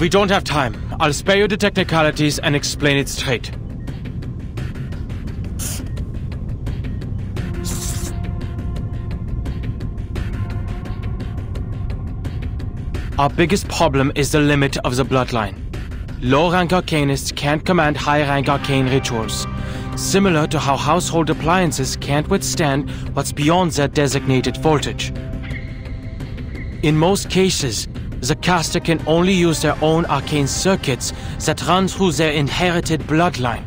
We don't have time. I'll spare you the technicalities and explain it straight. Our biggest problem is the limit of the bloodline. Low-rank arcanists can't command high-rank arcane rituals, similar to how household appliances can't withstand what's beyond their designated voltage. In most cases, the caster can only use their own arcane circuits that run through their inherited bloodline.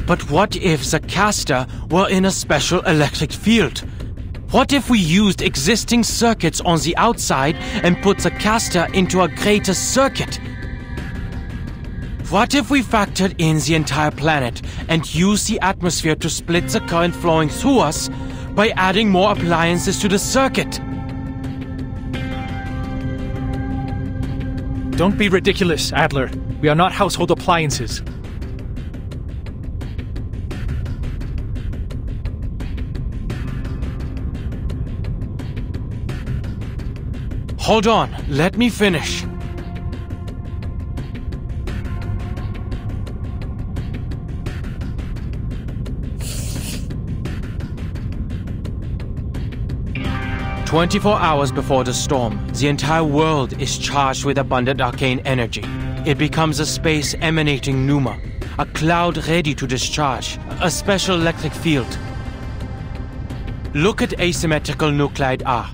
But what if the caster were in a special electric field? What if we used existing circuits on the outside and put the caster into a greater circuit? What if we factored in the entire planet and used the atmosphere to split the current flowing through us by adding more appliances to the circuit? Don't be ridiculous, Adler. We are not household appliances. Hold on, let me finish. "24 hours before the storm, the entire world is charged with abundant arcane energy. It becomes a space emanating pneuma, a cloud ready to discharge, a special electric field. Look at asymmetrical nuclide R.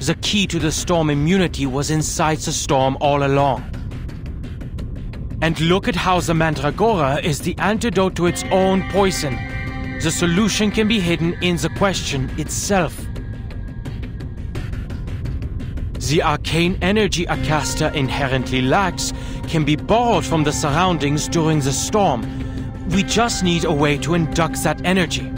The key to the storm immunity was inside the storm all along. And look at how the Mandragora is the antidote to its own poison. The solution can be hidden in the question itself. The arcane energy a caster inherently lacks can be borrowed from the surroundings during the storm. We just need a way to induct that energy.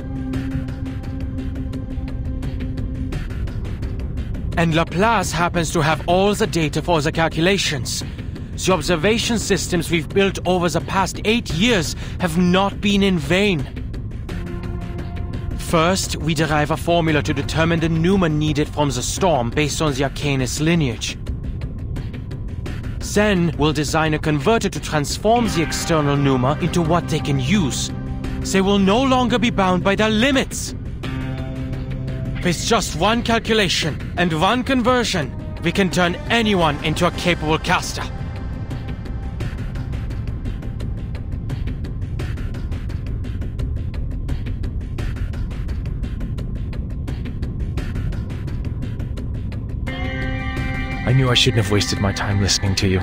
And Laplace happens to have all the data for the calculations. The observation systems we've built over the past 8 years have not been in vain. First, we derive a formula to determine the pneuma needed from the storm based on the Arcanist lineage. Then, we'll design a converter to transform the external pneuma into what they can use. They will no longer be bound by their limits. With just one calculation and one conversion, we can turn anyone into a capable caster. I knew I shouldn't have wasted my time listening to you.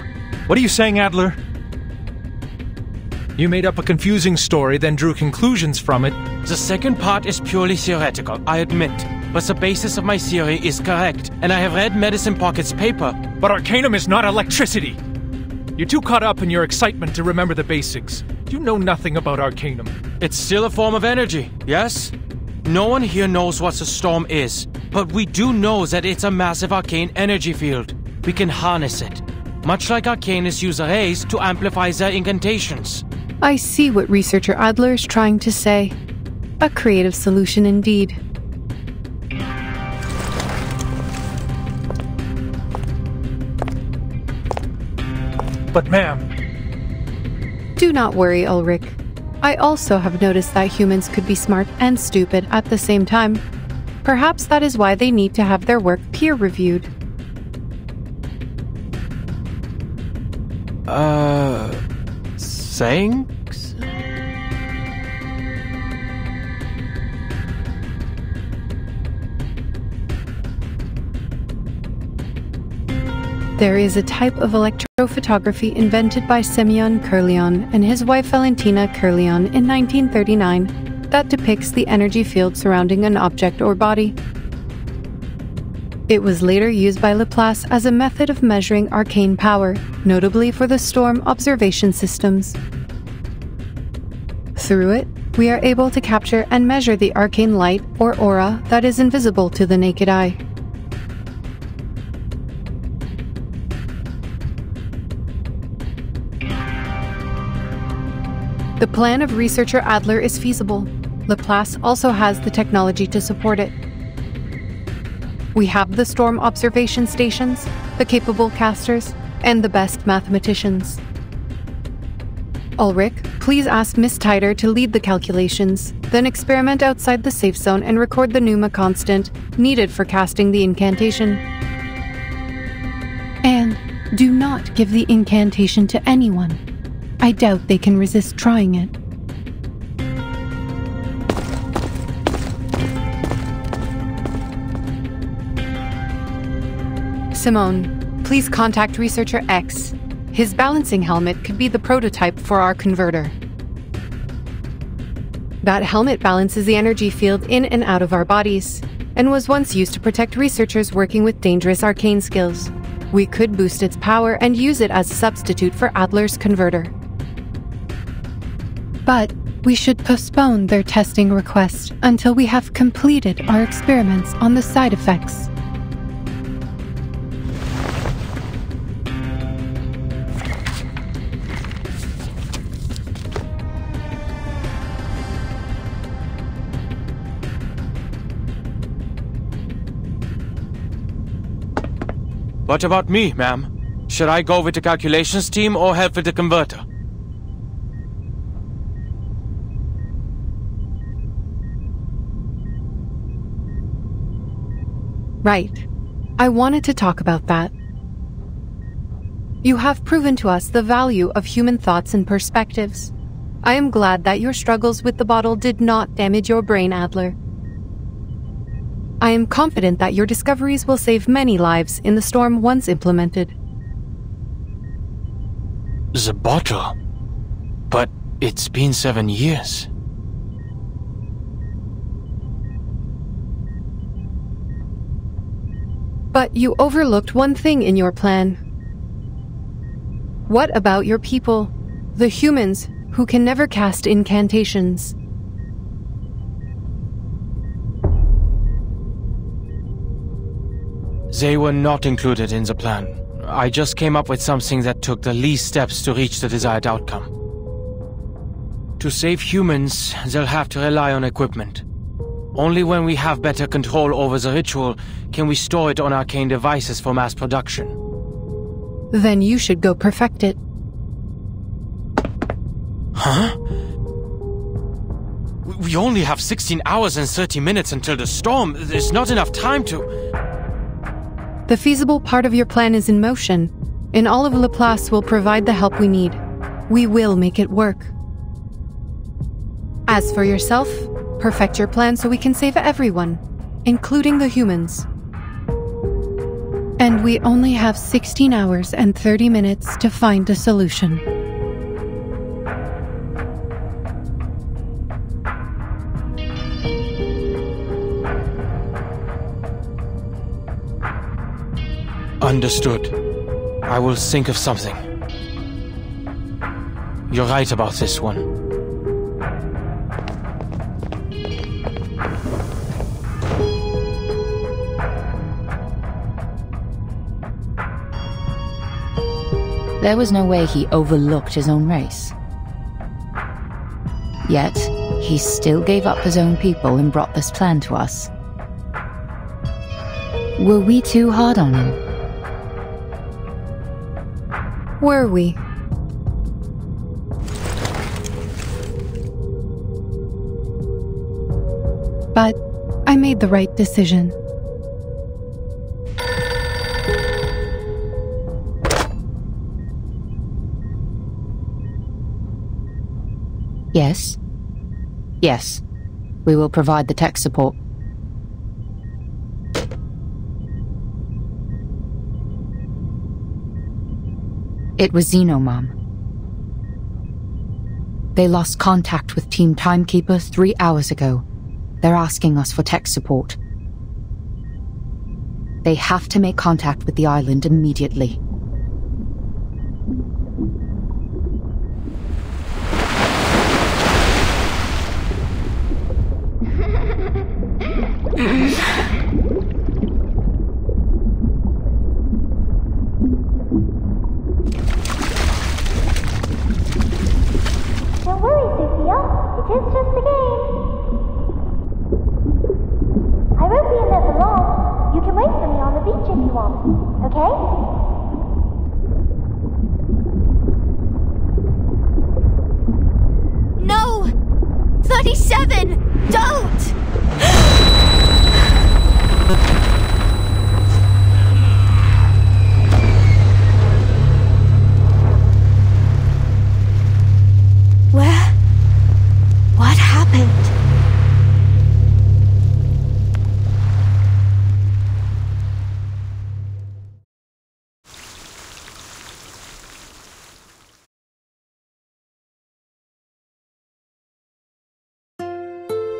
What are you saying, Adler? You made up a confusing story, then drew conclusions from it. The second part is purely theoretical, I admit. But the basis of my theory is correct, and I have read Medicine Pocket's paper. But Arcanum is not electricity! You're too caught up in your excitement to remember the basics. You know nothing about Arcanum. It's still a form of energy, yes? No one here knows what the storm is, but we do know that it's a massive arcane energy field. We can harness it, much like Arcanists use arrays to amplify their incantations. I see what researcher Adler is trying to say. A creative solution indeed. But ma'am... Do not worry, Ulrich. I also have noticed that humans could be smart and stupid at the same time. Perhaps that is why they need to have their work peer-reviewed. Thanks? There is a type of electrophotography invented by Semyon Kirlian and his wife Valentina Kirlian in 1939 that depicts the energy field surrounding an object or body. It was later used by Laplace as a method of measuring arcane power, notably for the storm observation systems. Through it, we are able to capture and measure the arcane light or aura that is invisible to the naked eye. The plan of researcher Adler is feasible. Laplace also has the technology to support it. We have the storm observation stations, the capable casters, and the best mathematicians. Ulrich, please ask Miss Tider to lead the calculations, then experiment outside the safe zone and record the Pneuma constant needed for casting the incantation. And do not give the incantation to anyone. I doubt they can resist trying it. Simone, please contact Researcher X. His balancing helmet could be the prototype for our converter. That helmet balances the energy field in and out of our bodies, and was once used to protect researchers working with dangerous arcane skills. We could boost its power and use it as a substitute for Adler's converter. But we should postpone their testing request until we have completed our experiments on the side effects. What about me, ma'am? Should I go with the calculations team or help with the converter? Right. I wanted to talk about that. You have proven to us the value of human thoughts and perspectives. I am glad that your struggles with the bottle did not damage your brain, Adler. I am confident that your discoveries will save many lives in the storm once implemented. The bottle? But it's been 7 years. But you overlooked one thing in your plan. What about your people, the humans who can never cast incantations? They were not included in the plan. I just came up with something that took the least steps to reach the desired outcome. To save humans, they'll have to rely on equipment. Only when we have better control over the ritual can we store it on arcane devices for mass production. Then you should go perfect it. Huh? We only have 16 hours and 30 minutes until the storm. There's not enough time to... The feasible part of your plan is in motion, and all of Laplace will provide the help we need. We will make it work. As for yourself, perfect your plan so we can save everyone, including the humans. And we only have 16 hours and 30 minutes to find a solution. Understood. I will think of something. You're right about this one. There was no way he overlooked his own race. Yet, he still gave up his own people and brought this plan to us. Were we too hard on him? Were we? But I made the right decision. Yes. Yes. We will provide the tech support. It was Xeno, Mom. They lost contact with Team Timekeeper 3 hours ago. They're asking us for tech support. They have to make contact with the island immediately. Don't worry, Sophia. It is just a game. I won't be in there for long. You can wait for me on the beach if you want, okay?